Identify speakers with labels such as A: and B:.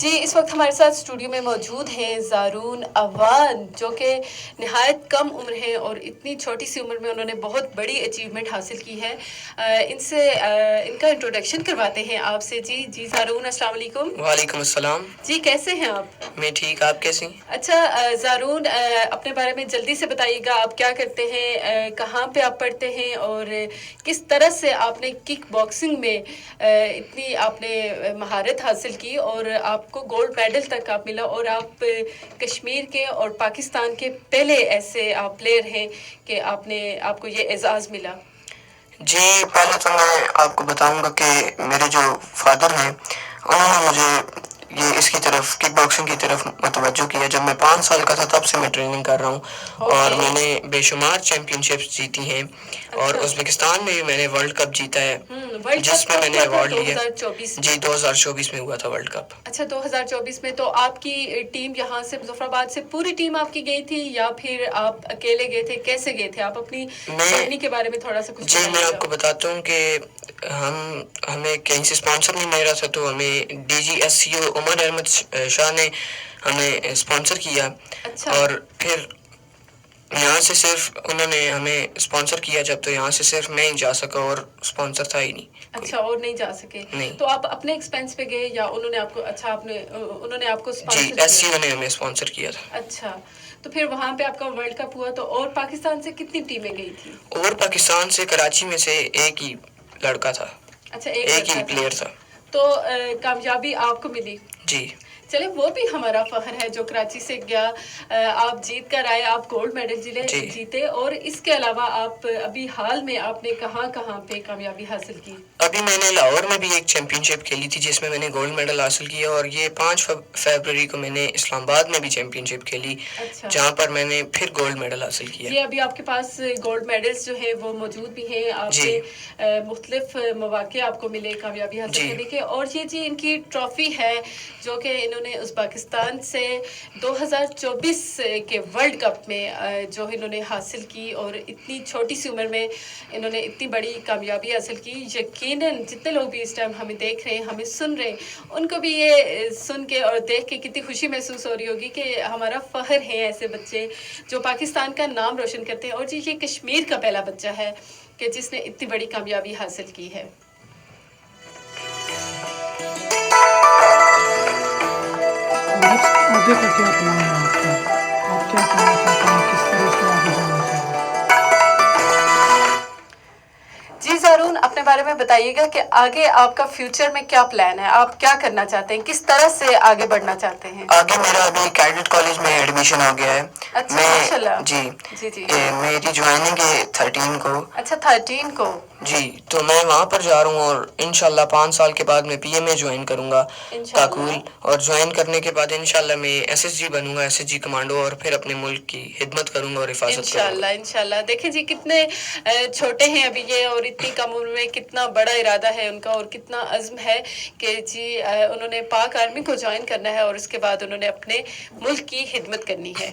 A: जी, इस वक्त हमारे साथ स्टूडियो में मौजूद हैं ज़ारून अवान, जो कि नहायत कम उम्र है और इतनी छोटी सी उम्र में उन्होंने बहुत बड़ी अचीवमेंट हासिल की है। इनसे इनका इंट्रोडक्शन करवाते हैं आपसे। जी ज़ारून, अस्सलाम वालेकुम।
B: वालेकुम अस्सलाम।
A: जी, कैसे हैं आप?
B: मैं ठीक, आप कैसी?
A: अच्छा ज़ारून, अपने बारे में जल्दी से बताइएगा, आप क्या करते हैं, कहाँ पे आप पढ़ते हैं और किस तरह से आपने किक बॉक्सिंग में इतनी आपने महारत हासिल की और आपको गोल्ड मेडल तक आप मिला और आप कश्मीर के और पाकिस्तान के पहले ऐसे आप प्लेयर हैं कि आपको ये एजाज़ मिला।
B: जी, पहले तो मैं आपको बताऊंगा कि मेरे जो फादर हैं उन्होंने मुझे ये इसकी तरफ किक बॉक्सिंग की तरफ मुतवज्जो किया। जब मैं 5 साल का था तब से मैं ट्रेनिंग कर रहा हूँ और मैंने बेशुमार चैम्पियनशिप्स जीती हैं। और उज़्बेकिस्तान में भी मैंने वर्ल्ड कप जीता है, जिसमें मैंने अवार्ड लिया।
A: 2024
B: जी, 2024 में हुआ था वर्ल्ड कप।
A: अच्छा, 2024 में तो आपकी टीम यहाँ से मुजफ्फराबाद से पूरी टीम आपकी गई थी या फिर आप अकेले गए थे? कैसे गए थे आप? अपनी जर्नी के बारे में थोड़ा सा कुछ
B: जी, मैं आपको बताता हूँ कि हमें कहीं से स्पॉन्सर नहीं मिल रहा था, तो हमें DGSCO उमर अहमद शाह ने हमें स्पॉन्सर किया।
A: अच्छा।
B: और फिर यहाँ से सिर्फ उन्होंने हमें स्पॉन्सर किया जब, तो यहाँ से सिर्फ मैं ही जा सका और स्पॉन्सर था ही नहीं।
A: अच्छा, और नहीं जा सके?
B: नहीं।
A: तो आप अपने एक्सपेंस पे गए या उन्होंने आपको? अच्छा, उन्होंने आपको स्पॉन्सर
B: जी,
A: किया?
B: SCO ने हमें स्पॉन्सर किया था।
A: अच्छा, तो फिर वहाँ पे आपका वर्ल्ड कप हुआ, तो और पाकिस्तान से कितनी टीमें गई थी?
B: और पाकिस्तान से कराची में से एक ही लड़का था।
A: अच्छा,
B: एक ही प्लेयर था।
A: तो कामयाबी आपको मिली।
B: जी,
A: चले, वो भी हमारा फख्र है जो कराची से गया। आप जीत कर आए, आप गोल्ड मेडल जीते और इसके अलावा आप अभी हाल में आपने कहाँ पे कामयाबी हासिल की?
B: अभी मैंने लाहौर में भी एक चैंपियनशिप खेली थी जिसमें मैंने गोल्ड मेडल हासिल किया, और ये 5 फरवरी को मैंने इस्लामाबाद में भी चैंपियनशिप खेली।
A: अच्छा।
B: जहाँ पर मैंने फिर गोल्ड मेडल हासिल किया।
A: ये अभी आपके पास गोल्ड मेडल्स जो है वो मौजूद भी हैं आपके? मुख्तलिफ मौके आपको मिले कामयाबी हासिल करने के। और ये जी इनकी ट्रॉफी है जो कि इन्होंने उज़्बेकिस्तान से 2024 के वर्ल्ड कप में जो इन्होंने हासिल की, और इतनी छोटी सी उम्र में इन्होंने इतनी बड़ी कामयाबी हासिल की। यकीनन जितने लोग भी इस टाइम हमें देख रहे हैं, हमें सुन रहे हैं, उनको भी ये सुन के और देख के कितनी खुशी महसूस हो रही होगी कि हमारा फ़ख्र है ऐसे बच्चे जो पाकिस्तान का नाम रोशन करते हैं। और जी ये कश्मीर का पहला बच्चा है कि जिसने इतनी बड़ी कामयाबी हासिल की है।
C: आगे का क्या प्लान है आपका? आप क्या करना चाहते हैं, किस तरह से आगे जाना चाहते हैं?
A: जी ज़ारून, अपने बारे में बताइएगा कि आगे आपका फ्यूचर में क्या प्लान है, आप क्या करना चाहते हैं, किस तरह से आगे बढ़ना चाहते हैं?
B: आगे मेरा अभी कैडेट कॉलेज में एडमिशन हो गया है।
A: अच्छा, माशाल्लाह।
B: जी, मेरी ज्वाइनिंग है 13 को।
A: अच्छा, 13 को।
B: जी, तो मैं वहाँ पर जा रहा हूँ और इंशाल्लाह 5 साल के बाद मैं PMA ज्वाइन करूँगा काकुल, और ज्वाइन करने के बाद इंशाल्लाह मैं SSG बनूंगा, SSG कमांडो, और फिर अपने मुल्क की खिदमत करूँगा और हिफाजत करूँगा।
A: इंशाल्लाह। देखें जी, कितने छोटे हैं अभी ये और इतनी कम उम्र में कितना बड़ा इरादा है उनका और कितना अज़्म है कि जी उन्होंने पाक आर्मी को ज्वाइन करना है और उसके बाद उन्होंने अपने मुल्क की खिदमत करनी है।